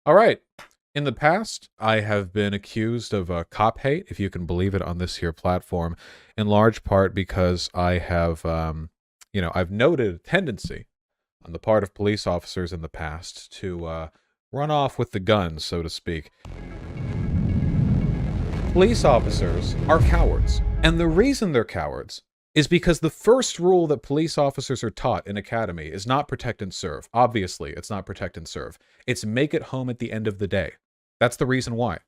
All right. In the past, I have been accused of cop hate, if you can believe it, on this here platform, in large part because I have, I've noted a tendency on the part of police officers in the past to run off with the gun, so to speak. Police officers are cowards, and the reason they're cowards is because the first rule that police officers are taught in academy is not protect and serve. Obviously, it's not protect and serve. It's make it home at the end of the day. That's the reason why.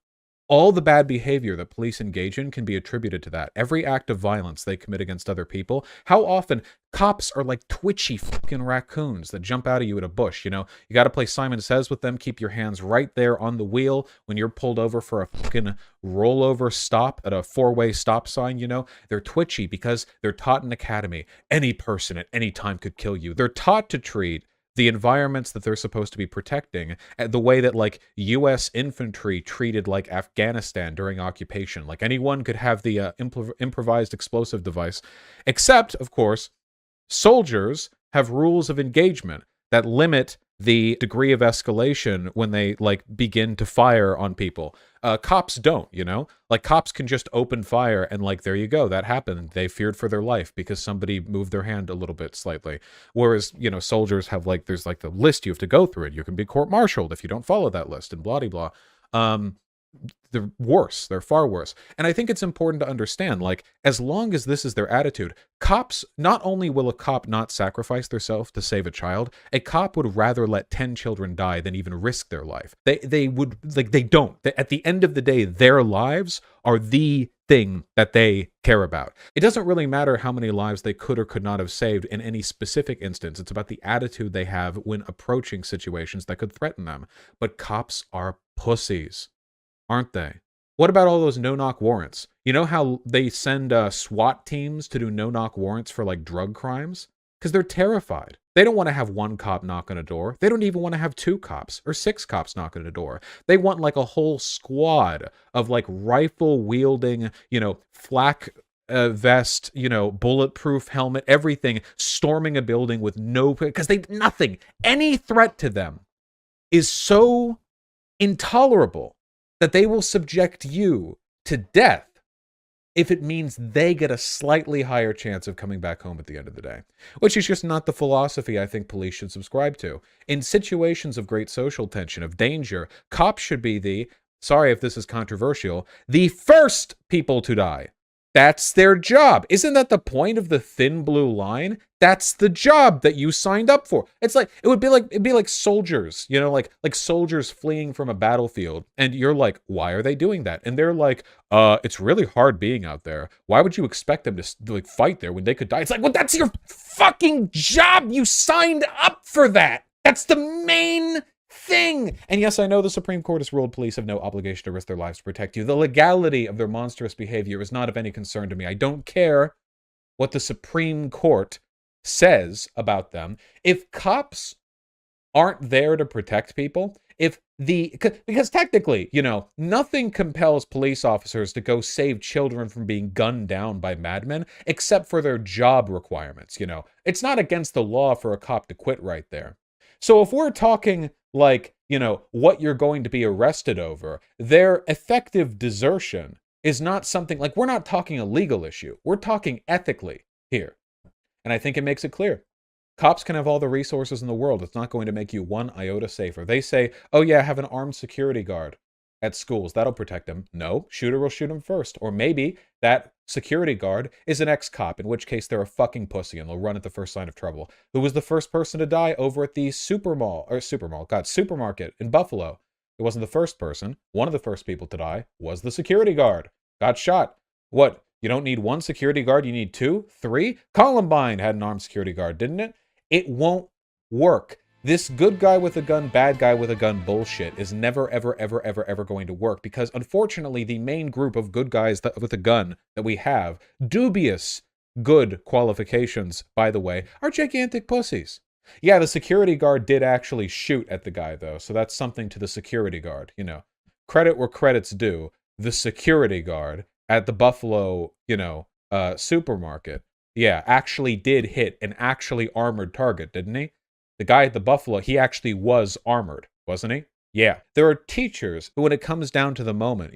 All the bad behavior that police engage in can be attributed to that. Every act of violence they commit against other people. How often cops are like twitchy fucking raccoons that jump out of you at a bush, you know? You got to play Simon Says with them. Keep your hands right there on the wheel when you're pulled over for a fucking rollover stop at a four-way stop sign, you know? They're twitchy because they're taught in academy. Any person at any time could kill you. They're taught to treat the environments that they're supposed to be protecting, the way that, like, U.S. infantry treated, like, Afghanistan during occupation. Like, anyone could have the improvised explosive device, except, of course, soldiers have rules of engagement that limit the degree of escalation when they, like, begin to fire on people. Cops don't, you know? Like, cops can just open fire and, like, there you go. That happened. They feared for their life because somebody moved their hand a little bit slightly. Whereas, you know, soldiers have, like, there's, like, the list you have to go through, and you can be court-martialed if you don't follow that list, and blah-de-blah. They're worse. They're far worse. And I think it's important to understand, like, as long as this is their attitude, cops, not only will a cop not sacrifice themselves to save a child, a cop would rather let 10 children die than even risk their life. They would, like, they don't. At the end of the day, their lives are the thing that they care about. It doesn't really matter how many lives they could or could not have saved in any specific instance. It's about the attitude they have when approaching situations that could threaten them. But cops are pussies, aren't they? What about all those no-knock warrants? You know how they send SWAT teams to do no-knock warrants for, like, drug crimes? Because they're terrified. They don't want to have one cop knock on a door. They don't even want to have 2 cops or 6 cops knock on a door. They want, like, a whole squad of, like, rifle-wielding, you know, flak vest, you know, bulletproof helmet, everything, storming a building with no... Because nothing, any threat to them is so intolerable that they will subject you to death if it means they get a slightly higher chance of coming back home at the end of the day. Which is just not the philosophy I think police should subscribe to. In situations of great social tension, of danger, cops should be the, sorry if this is controversial, the first people to die. That's their job. Isn't that the point of the thin blue line? That's the job that you signed up for. It's like, it'd be like soldiers, you know, like soldiers fleeing from a battlefield. And you're like, why are they doing that? And they're like, it's really hard being out there. Why would you expect them to, like, fight there when they could die? It's like, well, that's your fucking job. You signed up for that. That's the main thing. And yes, I know the Supreme Court has ruled police have no obligation to risk their lives to protect you. The legality of their monstrous behavior is not of any concern to me. I don't care what the Supreme Court says about them. If cops aren't there to protect people, because technically, you know, nothing compels police officers to go save children from being gunned down by madmen except for their job requirements, you know. It's not against the law for a cop to quit right there. So if we're talking, like, you know, what you're going to be arrested over, their effective desertion is not something, like, we're not talking a legal issue. We're talking ethically here. And I think it makes it clear. Cops can have all the resources in the world. It's not going to make you one iota safer. They say, oh yeah, have an armed security guard at schools. That'll protect them. No, shooter will shoot him first. Or maybe that security guard is an ex-cop, in which case they're a fucking pussy and they'll run at the first sign of trouble. Who was the first person to die over at the supermarket in Buffalo? It wasn't the first person. One of the first people to die was the security guard. Got shot. What? You don't need one security guard, you need 2, 3? Columbine had an armed security guard, didn't it? It won't work. This good guy with a gun, bad guy with a gun bullshit is never, ever, ever, ever, ever going to work, because unfortunately the main group of good guys with a gun that we have, dubious good qualifications, by the way, are gigantic pussies. Yeah, the security guard did actually shoot at the guy, though, so that's something to the security guard, you know. Credit where credit's due. The security guard at the Buffalo, you know, supermarket, yeah, actually did hit an actually armored target, didn't he? The guy at the Buffalo, he actually was armored, wasn't he? Yeah. There are teachers who, when it comes down to the moment,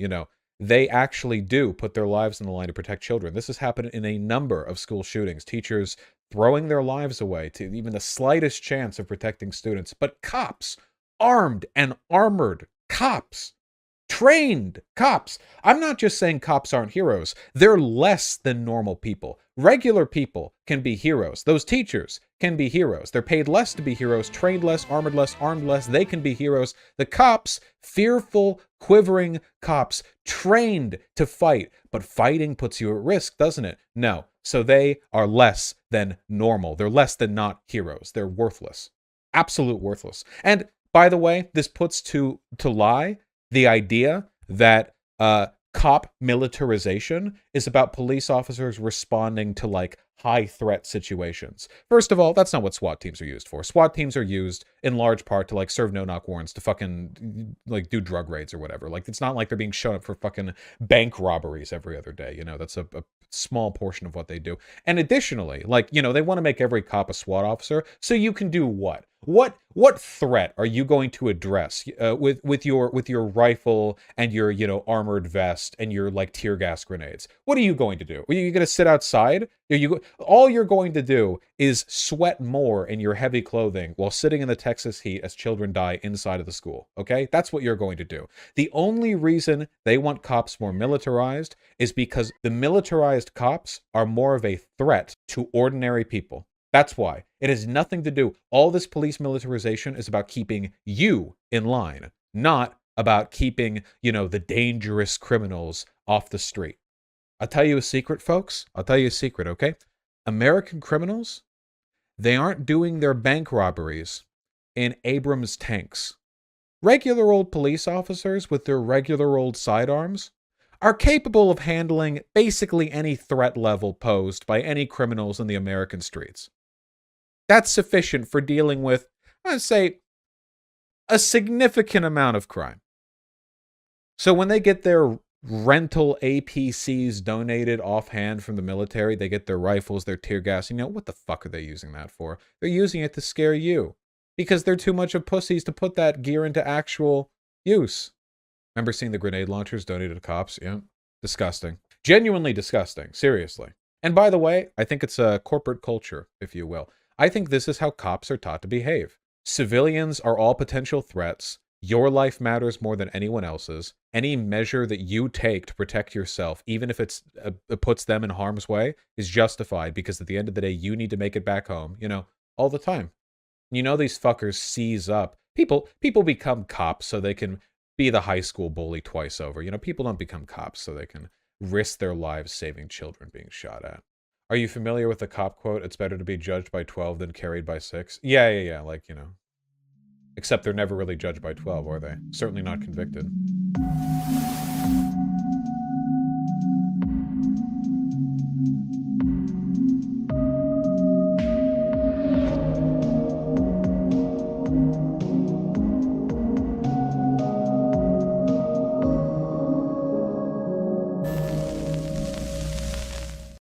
they actually do put their lives on the line to protect children. This has happened in a number of school shootings. Teachers throwing their lives away to even the slightest chance of protecting students. But cops, armed and armored cops, trained cops. I'm not just saying cops aren't heroes. They're less than normal people. Regular people can be heroes. Those teachers can be heroes. They're paid less to be heroes, trained less, armored less, armed less. They can be heroes. The cops, fearful, quivering cops, trained to fight. But fighting puts you at risk, doesn't it? No. So they are less than normal. They're less than not heroes. They're worthless. Absolute worthless. And by the way, this puts to lie the idea that cop militarization is about police officers responding to like high threat situations. First of all, that's not what SWAT teams are used for. SWAT teams are used in large part to like serve no-knock warrants, to fucking like do drug raids or whatever. Like, it's not like they're being shown up for fucking bank robberies every other day. That's a small portion of what they do. And additionally, like, they want to make every cop a SWAT officer, so you can do what? What threat are you going to address with your rifle and your armored vest and your like tear gas grenades? What are you going to do? Are you going to sit outside? All you're going to do is sweat more in your heavy clothing while sitting in the Texas heat as children die inside of the school. Okay, that's what you're going to do. The only reason they want cops more militarized is because the militarized cops are more of a threat to ordinary people. That's why. It has nothing to do. All this police militarization is about keeping you in line, not about keeping, the dangerous criminals off the street. I'll tell you a secret, folks. I'll tell you a secret, okay? American criminals, they aren't doing their bank robberies in Abrams tanks. Regular old police officers with their regular old sidearms are capable of handling basically any threat level posed by any criminals in the American streets. That's sufficient for dealing with, I'd say, a significant amount of crime. So when they get their rental APCs donated offhand from the military, they get their rifles, their tear gas, what the fuck are they using that for? They're using it to scare you. Because they're too much of pussies to put that gear into actual use. Remember seeing the grenade launchers donated to cops? Yeah. Disgusting. Genuinely disgusting. Seriously. And by the way, I think it's a corporate culture, if you will. I think this is how cops are taught to behave. Civilians are all potential threats. Your life matters more than anyone else's. Any measure that you take to protect yourself, even if it puts them in harm's way, is justified because at the end of the day, you need to make it back home, all the time. These fuckers seize up. People become cops so they can be the high school bully twice over. People don't become cops so they can risk their lives saving children being shot at. Are you familiar with the cop quote, "It's better to be judged by 12 than carried by 6"? Yeah. Like, Except they're never really judged by 12, are they? Certainly not convicted.